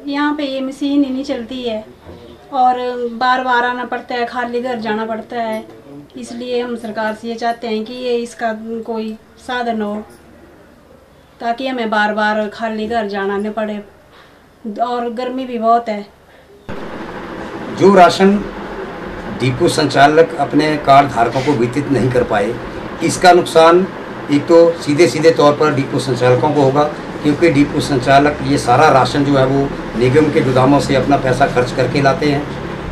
यहाँ पे ये मशीन ही नहीं चलती है और बार बार आना पड़ता है, खाली घर जाना पड़ता है। इसलिए हम सरकार से ये चाहते हैं कि ये इसका कोई साधन हो ताकि हमें बार बार खाली घर जाना न पड़े, और गर्मी भी बहुत है। जो राशन डिपो संचालक अपने कार्ड धारकों को वितरित नहीं कर पाए, इसका नुकसान एक तो सीधे सीधे तौर पर डिपो संचालकों को होगा, क्योंकि डिपो संचालक ये सारा राशन जो है वो निगम के गोदामों से अपना पैसा खर्च करके लाते हैं।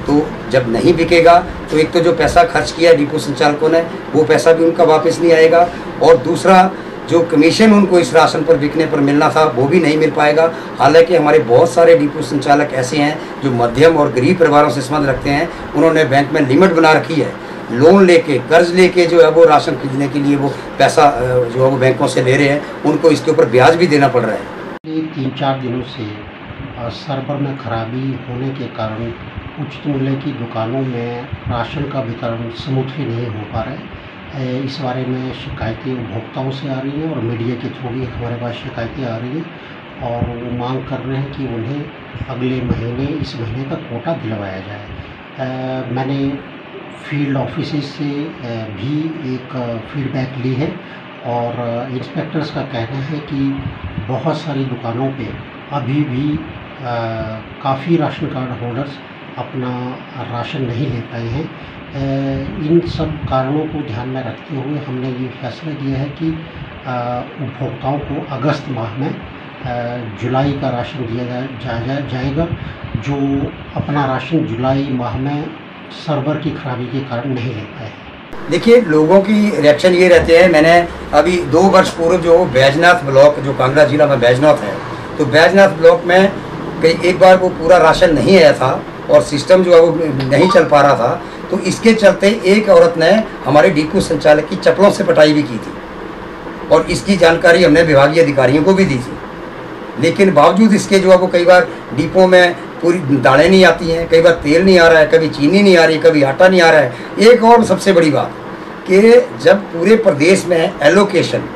तो जब नहीं बिकेगा तो एक तो जो पैसा खर्च किया डिपो संचालकों ने वो पैसा भी उनका वापस नहीं आएगा, और दूसरा जो कमीशन उनको इस राशन पर बिकने पर मिलना था वो भी नहीं मिल पाएगा। हालांकि हमारे बहुत सारे डिपो संचालक ऐसे हैं जो मध्यम और गरीब परिवारों से संबंध रखते हैं, उन्होंने बैंक में लिमिट बना रखी है, लोन लेके कर्ज लेके जो है वो राशन खरीदने के लिए वो पैसा जो है वो बैंकों से ले रहे हैं, उनको इसके ऊपर ब्याज भी देना पड़ रहा है। 3-4 दिनों से सर्वर में खराबी होने के कारण उचित मूल्य की दुकानों में राशन का वितरण स्मूथली नहीं हो पा रहा है। इस बारे में शिकायतें उपभोक्ताओं से आ रही हैं और मीडिया के थ्रू भी हमारे पास शिकायतें आ रही हैं, और वो मांग कर रहे हैं कि उन्हें अगले महीने इस महीने का कोटा दिलवाया जाए। मैंने फील्ड ऑफिसेज से भी एक फीडबैक ली है, और इंस्पेक्टर्स का कहना है कि बहुत सारी दुकानों पे अभी भी काफ़ी राशन कार्ड होल्डर्स अपना राशन नहीं ले पाए हैं। इन सब कारणों को ध्यान में रखते हुए हमने ये फैसला किया है कि उपभोक्ताओं को अगस्त माह में जुलाई का राशन दिया जाएगा, जो अपना राशन जुलाई माह में सर्वर की खराबी के कारण नहीं ले पाए। देखिए, लोगों की रिएक्शन ये रहते हैं। मैंने अभी 2 वर्ष पूर्व जो बैजनाथ ब्लॉक जो कांगड़ा जिला में बैजनाथ है, तो बैजनाथ ब्लॉक में एक बार वो पूरा राशन नहीं आया था और सिस्टम जो है वो नहीं चल पा रहा था, तो इसके चलते एक औरत ने हमारे डिपो संचालक की चप्पलों से पिटाई भी की थी, और इसकी जानकारी हमने विभागीय अधिकारियों को भी दी थी। लेकिन बावजूद इसके जो है वो कई बार डिपो में पूरी दालें नहीं आती हैं, कई बार तेल नहीं आ रहा है, कभी चीनी नहीं आ रही, कभी आटा नहीं आ रहा है। एक और सबसे बड़ी बात कि जब पूरे प्रदेश में एलोकेशन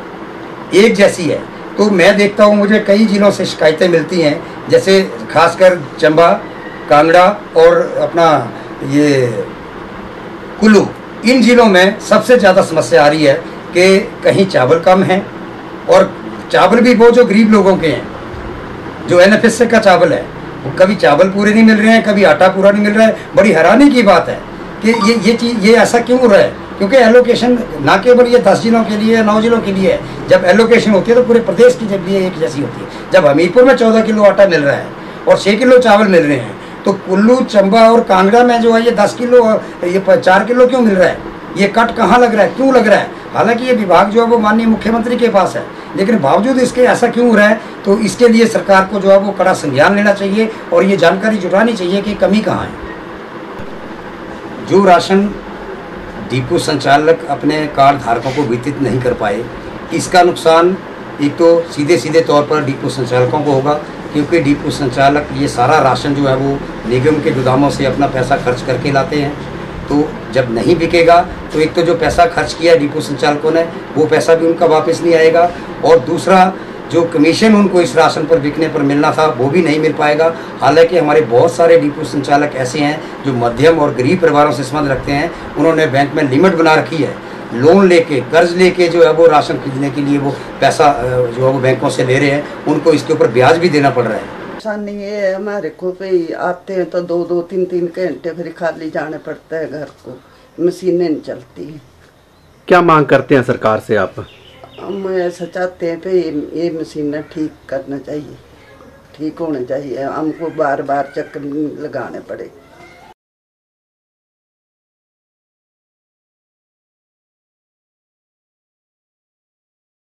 एक जैसी है, तो मैं देखता हूँ मुझे कई जिलों से शिकायतें मिलती हैं, जैसे खासकर चंबा, कांगड़ा और अपना ये कुल्लू, इन जिलों में सबसे ज़्यादा समस्या आ रही है कि कहीं चावल कम है, और चावल भी वो जो गरीब लोगों के हैं, जो NFSA का चावल है, वो कभी चावल पूरे नहीं मिल रहे हैं, कभी आटा पूरा नहीं मिल रहा है। बड़ी हैरानी की बात है कि ये चीज़ ये ऐसा क्यों हो रहा है, क्योंकि एलोकेशन ना केवल ये 10 जिलों के लिए 9 जिलों के लिए है। जब एलोकेशन होती है तो पूरे प्रदेश की जब लिए एक जैसी होती है। जब हमीरपुर में 14 किलो आटा मिल रहा है और 6 किलो चावल मिल रहे हैं, तो कुल्लू, चंबा और कांगड़ा में जो है ये 10 किलो, ये 4 किलो क्यों मिल रहा है? ये कट कहाँ लग रहा है, क्यों लग रहा है? हालांकि ये विभाग जो है वो माननीय मुख्यमंत्री के पास है, लेकिन बावजूद इसके ऐसा क्यों हो रहा है? तो इसके लिए सरकार को जो है वो कड़ा संज्ञान लेना चाहिए और ये जानकारी जुटानी चाहिए कि कमी कहाँ है। जो राशन डिपो संचालक अपने कार्ड धारकों को वितरित नहीं कर पाए, इसका नुकसान एक तो सीधे सीधे तौर पर डिपो संचालकों को होगा, क्योंकि डिपो संचालक ये सारा राशन जो है वो निगम के गोदामों से अपना पैसा खर्च करके लाते हैं। तो जब नहीं बिकेगा तो एक तो जो पैसा खर्च किया डिपो संचालकों ने वो पैसा भी उनका वापस नहीं आएगा, और दूसरा जो कमीशन उनको इस राशन पर बिकने पर मिलना था वो भी नहीं मिल पाएगा। हालांकि हमारे बहुत सारे डिपो संचालक ऐसे हैं जो मध्यम और गरीब परिवारों से संबंध रखते हैं, उन्होंने बैंक में लिमिट बना रखी है, लोन लेके कर्ज लेके जो है वो राशन खरीदने के लिए वो पैसा जो है वो बैंकों से ले रहे हैं, उनको इसके ऊपर ब्याज भी देना पड़ रहा है। परेशानी ये है हमारे को, भाई आते हैं तो 2-2, 3-3 घंटे फिर खाली जाने पड़ता है घर को, मशीनें नहीं चलती हैं। क्या मांग करते हैं सरकार से आप? हम ऐसा चाहते हैं भाई ये मशीनें ठीक करना चाहिए, ठीक होना चाहिए, हमको बार बार चक्कर लगाने पड़े।